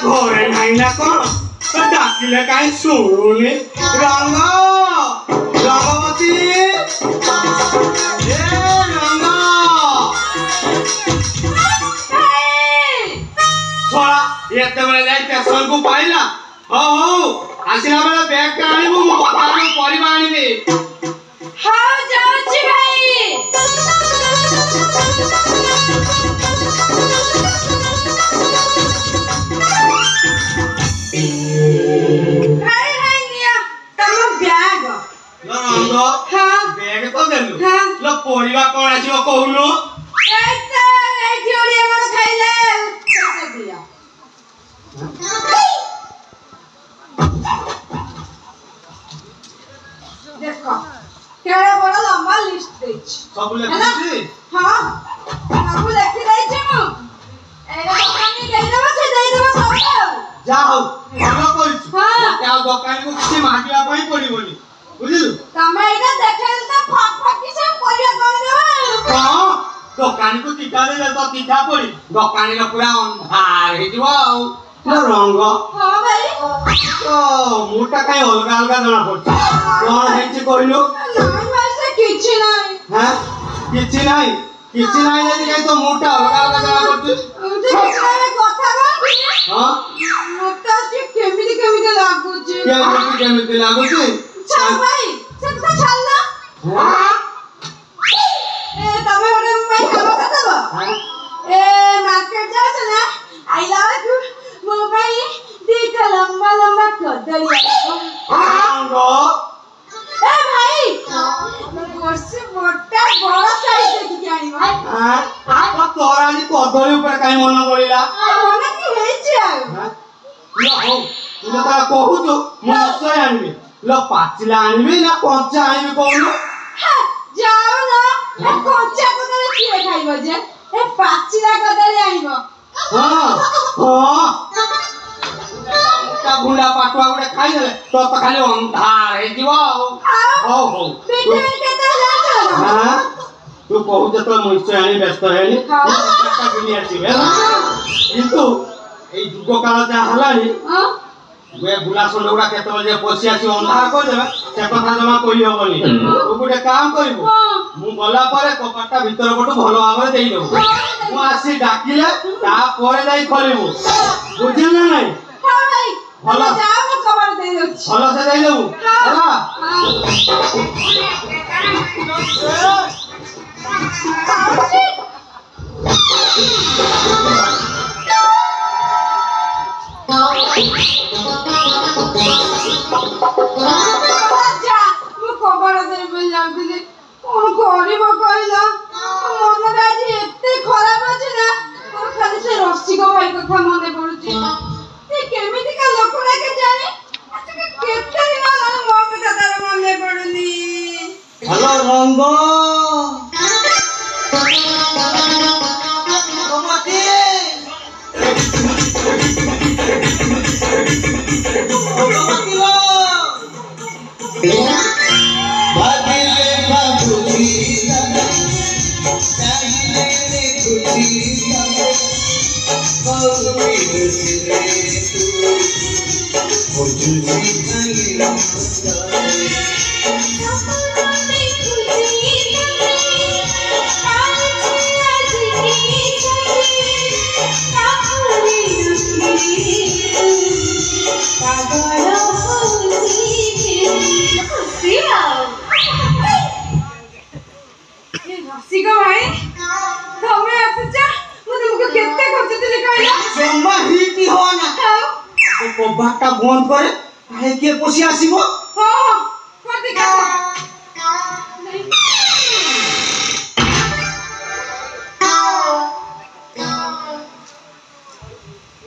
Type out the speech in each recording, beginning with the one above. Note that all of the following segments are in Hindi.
घरे नहीं ना कौन डाकिले कहीं शुणुनी रंग रंगवती रंग छोड़ा एते बेले जाई स्टेशन को पाइला हो आसिला बेले बैग का आनिबु मु बजार परिबा आनिबे हां जाउची भाई बैग तो देलु लो परिवा कोन आसीबो कहूनु एता एठी ओडिया मोर खाइले पैसा दिया देखो केड़े बड़ लंबा लिस्ट देछ सब लेखि हां सब लेखि दैछ मु एगो दुकानी देई देबो से देई देबो सब जाओ भलो कइछु मते आ दुकान को किछि मागिया पई पड़िबोनी बुझिलु तमे एटा देखल त फक फक किसे परिया कर देबो हां दुकान को टिका दे तो टिका पड़ी दुकान रे पूरा अंधार हे दिबो लो रंग हां भाई तो मोटा काई अलगा अलगा जणा पड़छ कोन हेछि कहिलु नहीं भाई से किछि नहीं हां किछि नहीं जदी काई तो मोटा अलगा अलगा जणा पड़छ उठे किछि कथा कहबी हां मोटा से केमिति लागुची केमिति लागुची चल भाई से तो चल ना हां ए तमे ओडे भाई काम करतबो हां ए मार्केट जा छ ना आई लव यू मोबाइल देख लंबा लंबा कदली रंग ए भाई गोसे मोटा बड़ा साइज देखि आनिबो हां तोरा नि कदली ऊपर काई मन पड़िला मन की हेछि आ हां यो हो तू तो कहू तो मसय आनिबे लो पाचिला आनिबे ना कंचा आनिबे कहू जाओ ना ए कंचा कदली किए खाइबो जे ए पाचिला कदली आनिबो हां ता गुंडा पाटुआ गुडे खाइ देले तो खाली अंधार हे जीवो हो बेटे केते जाछ हां तू कहू जे तो मुइसे आनी व्यस्त हेली का दुनिया छिबे किंतु ए जुग काल जा हलानी हां वे बुला सोंडा केते बजे पसी आसी अंधार कर देबे से कथा जमा कहि होबनी तू गुडे काम करिवो मु गला परे कपाटा भीतर गोटो भलो भाबरे देई देबो मु आसी डाकिले ता परे जाई खोलिबो बुझिल ना नहीं हां भाई भलो जा मु खबर दे दउ भलो से देई देबो जा मु खबर दे बोल जाउतली कोन गरीब कहिला मन राजी एते खराब अछि ना मोर खाली से रसिक भाई कथा मने पडुची ए केमिति का लोक लागे जाने आजके केते दिन लान मो कथा तार मने पडुनी हेलो रंग रसिक भाई तमे आछा मु तुमको केते खोजतली कहला जम्मा हिटी हो ना तो कबाटा बंद करे काहे के पसी आसीबो हां कर दे का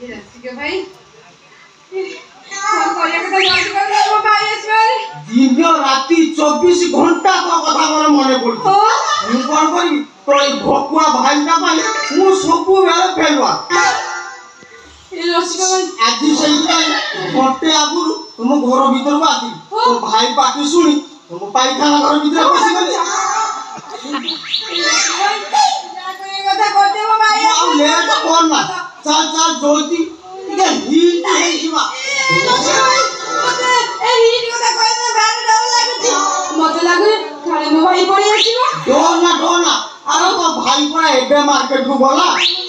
ये रसिक भाई फोन करिया के जल्दी कर दे मो भाई आसबारी दिन राती 24 घंटा तो कथा मोर मने पड़छ मु कोन करी तो ए भकुआ भाई ना पाले मु सब बेले फेलवा ए रसिक भाई आज सही घंटे आगुरु तुम घर भीतर बाती तो भाई पाटी सुनी तो मु पाइखाना घर भीतर पसी गली কথা করতে মো ভাই ଆଉ ଲେଟ୍ କର ନା ଚାଲ ଚାଲ ଜଲ୍ଦି ଟିକେ ହିଟ୍ ହେଇଯିବା ମତେ ଏ ହିଟ୍ କଥା କହିଲେ ଭାରି ଡର ଲାଗୁଛି ମତେ ଲାଗୁଛି କାଳେ ମୋ ଭାଇ ପଳେଇ ଆସିବ ଡର ନା ଆରେ ତ ଭାଇ ପରା ଏବେ ମାର୍କେଟ କୁ ଗଲା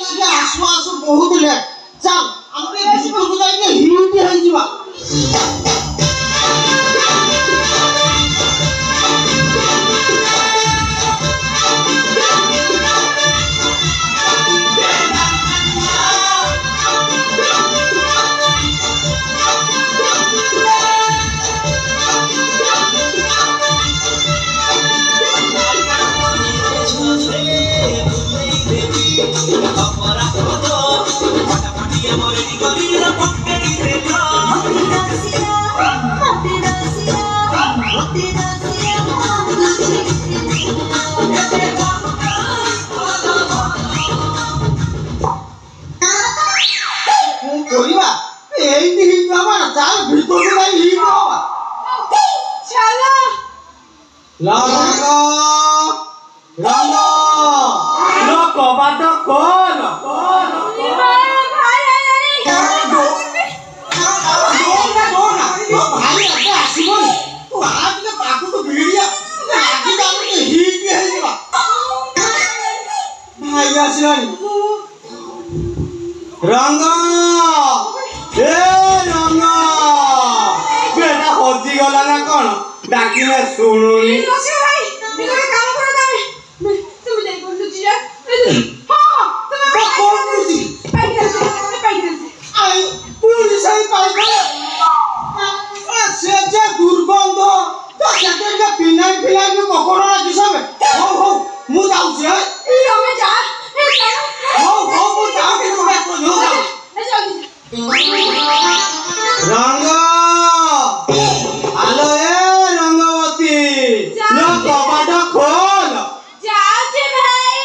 ସିଏ ଆସୁ ଆସୁ ବହୁତ ଲେଟ୍ ଚାଲ ଆମେ ଭିତରକୁ ଯାଇକି ହିଟ୍ ହେଇଯିବା रंग ए रंग बेटा होजी गला ना कोन डाकी में सुनुनी भाई मेरे काम करो तमे तुम जाई बोल लुची जा हां तुम कौन लुची पाई आई पुलिस आई पाई से जे दुर्गंध तो सेटे के पिनाई पिलाई के पकोड़ा दिसबे हो मु जाऊ छे हमें जा हो मु जाऊ के तू बैठ हो जाऊ रंग आलो ए रंगवती लो कबाट खोल जाओ जे भाई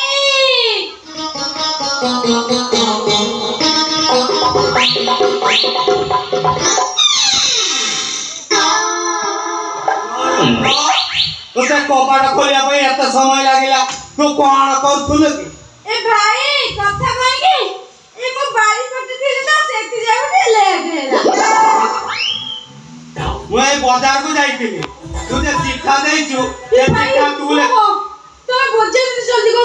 तोते कबाट खोलिया पे एत समय लागिला तू कोन करथुल की ए भाई कथा कहि के ए मो बारी पटे थिले तो सेति जाउ ने लेट हेला मैं बाजार को जाइतिनी तुझे चिट्ठा देइछु ए चिट्ठा तू ले तो बोझे जल्दी को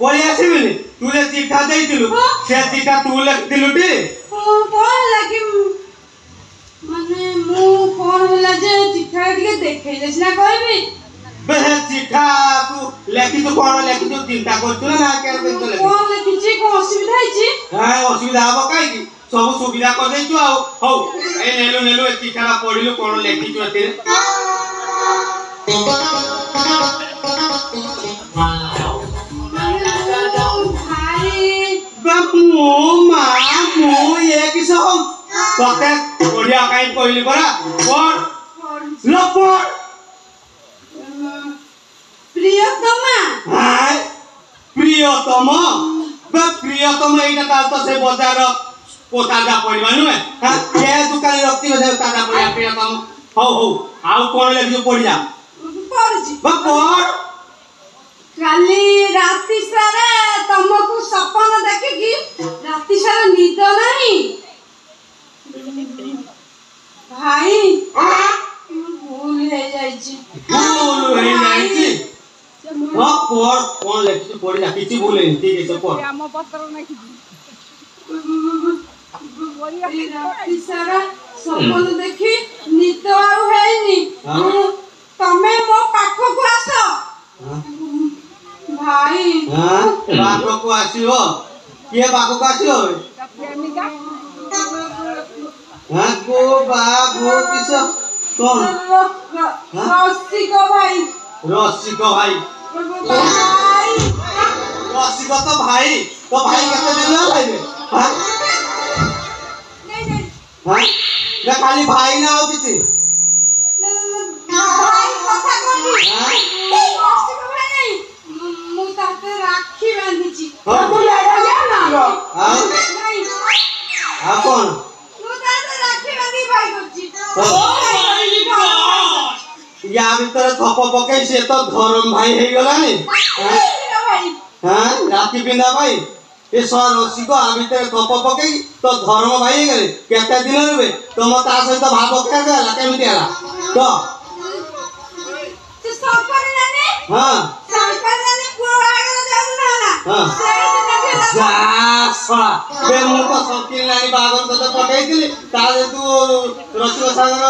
पळी आसीबिनी तुझे चिट्ठा देइतिलु से चिट्ठा तू लिखतिलु टी कोन लागी माने मु कोन होला जे चिट्ठा के देखै देसना कहबी बे चिट्ठा तू लेखि तो कोन लेखि तो चिंता करछु ना के तो लेखि कोन लिखिछि को असुविधा हिछि हां असुविधा हबो काई की सब सुविधा कर देछु आ हो ए नेलु ए चिट्ठा पढिलु कोन लेखि छु एते तोते ओडिया काई कहली परा पढ़ लो पढ़ प्रियतमा हाय प्रियतम बे प्रियतम एटा ताल तो से बाजार पोता जा पड़िबा नु हां के दुकान रखती बजे ताजा पड़िया प्रियतम हो आउ कोन ले जो पड़ जा पढ़जी बा पढ़ काली राती सारा तुमको सपन देखि कि राती सारा नींद नहीं भाई भूल हे जाइछि हां पढ़ कोन लेखि पड़ जा किछि भूल नहीं ठीक है पढ़ हम पत्र नहीं राती सारा सपन देखि नींद आउ हेनी तमे मो पाखो को आसो भाई हां बाको को आसीओ के बाको को आसीओ प्रेमिका हां को बाबू किस कौन रसिको भाई भाई रसिको तो भाई केते दिन लाइबे हां हां ना खाली भाई ना हो किछि भाई कथा कोनी रसिको भाई नहीं मु ताते राखी बांधिछि तू ले जा ना रो हां नहीं आ कौन मु ताते राखी बांधि भाई करछि या भी ଧପ ପକେଇ ସିଏ ତ ଧରମ ଭାଇ ହେଇଗଲାଣି। ହଁ ରାତି ପିନ୍ଧା ଭାଇ ଏ ରସିକ ଆ ଭିତରେ ଧପ ପକେଇ ତ ଧର୍ମ ଭାଇ ହେଇଗଲେ। କେତେ ଦିନ ରୁହେ ତମ ତା ସହିତ ଭାବ ହେଲା କେମିତି ହେଲା ତ? ହଁ ମୁଁ ତ ସକିଲ ନାନୀ ବାହାଘର ତତେ ପଠେଇଥିଲି ତା ତୁ ରସିକ ସାଗର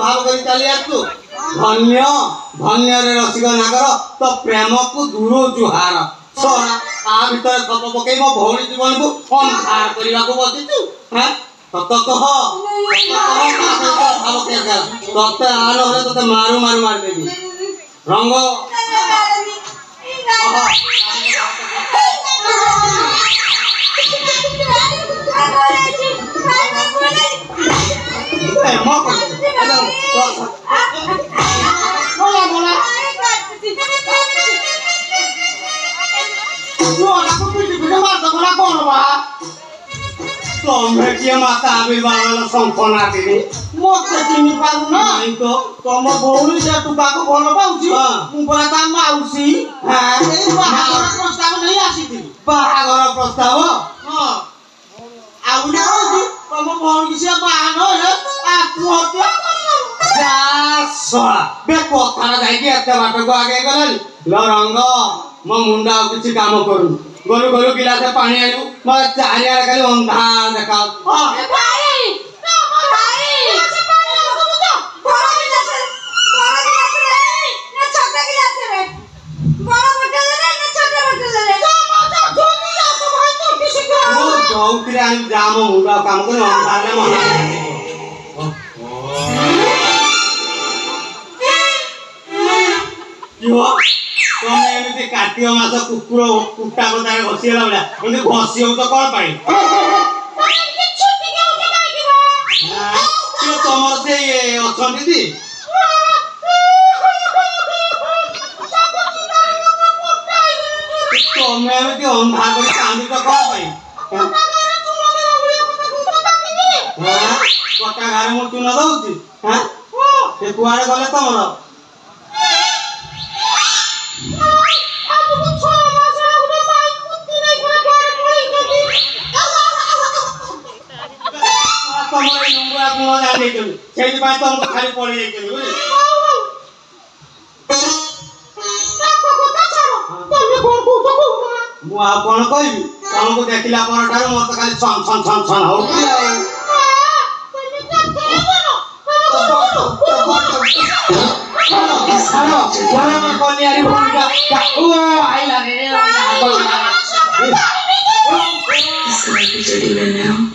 ଭାବ କରି ଚାଲି ଆସିଛୁ। ଧନ୍ୟ ଧନ୍ୟରେ ରସିକ ନାଗର ତ ପ୍ରେମକୁ ଦୂର ଜୁହାର ଶଳା ଆ ଭିତରେ ଧପ ପକେଇ ମୋ ଭଉଣୀ ଜୀବନକୁ ଅନ୍ଧାର କରିବାକୁ ବସିଛୁ। ହଁ ସତ କହ ଭାବ ତତେ ଆ ନହେଲେ ତତେ ମାରୁ ମାରୁ ମାରିଦେବି। ରଙ୍ଗ ତମେ କିଏ ମାତା ଆବିର୍ଭାବ ଶଙ୍ଖ ନାଟିନି ମତେ ଚିହ୍ନି ପାରୁନ? ନାଇଁ ତ ତମ ଭଉଣୀ ସେ ଟୁକାକୁ ଭଲ ପାଉଛି। ମୁଁ ପରା ତା ମାଉସୀ। ଏଇ ବାହାଘର ପ୍ରସ୍ତାବ ନେଇ ଆସିଥିଲି। ବାହାଘର ପ୍ରସ୍ତାବ? ହଁ ଆଉ ଗୋଟେ କହୁଛି ତମ ଭଉଣୀ ସିଏ ବାହା ନହେଲେ ଆତ୍ମହତ୍ୟା ବେ କଥାଟା ଯାଇକି ଏତେ ବାଟକୁ ଆଗେଇ ଗଲାଣି। ଲ ରଙ୍ଗ ମୋ ମୁଣ୍ଡ ଆଉ କିଛି କାମ କରୁନି। ଗଲୁ ଗଲୁ ଗିଲାସେ ପାଣି ଆଣିବୁ ମୋ ଚାରିଆଡେ ଖାଲି ଅନ୍ଧାର ଦେଖା ଯଉଥିରେ ଆଣିବୁ ଯା ମୋ ମୁଣ୍ଡ ଆଉ କାମ କରୁନି ଅନ୍ଧାରରେ ମନା ତମେ ଏମିତି କାର୍ତ୍ତିକ ମାସ କୁକୁର କୁଟା କଦାରେ ଘଷିଗଲା ଭଳିଆ ଏମିତି ଘଷି ହଉଛ କଣ ପାଇଁ? ତମର ସେଇ ଅଛନ୍ତି ଟି? ତମେ ଏମିତି ଅନ୍ଧା କରି କାନ୍ଦୁଛ କଣ ପାଇଁ? କଟା ଘରେ ମୁଁ ଚୂନ ଦଉଛି। ସେ କୁଆଡେ ଗଲେ ତମର? ତମର ଏଇ ନୁଙ୍ଗୁଆ ଗୁଣ ଜାଣିଛନ୍ତି ସେଇଥିପାଇଁ ତମକୁ ଖାଲି ପଡି ଯାଇଛନ୍ତି ବୁଝିଲେ? ମୁଁ ଆଉ କଣ କହିବି ତମକୁ ଦେଖିଲା ପରଠାରୁ ମୋର ତ ଖାଲି ଛନ ଛନ ଛନ ଛନ ହଉଛି ଆଉ କନ୍ୟାରୀ ଭୂମିକା Is the record ready now?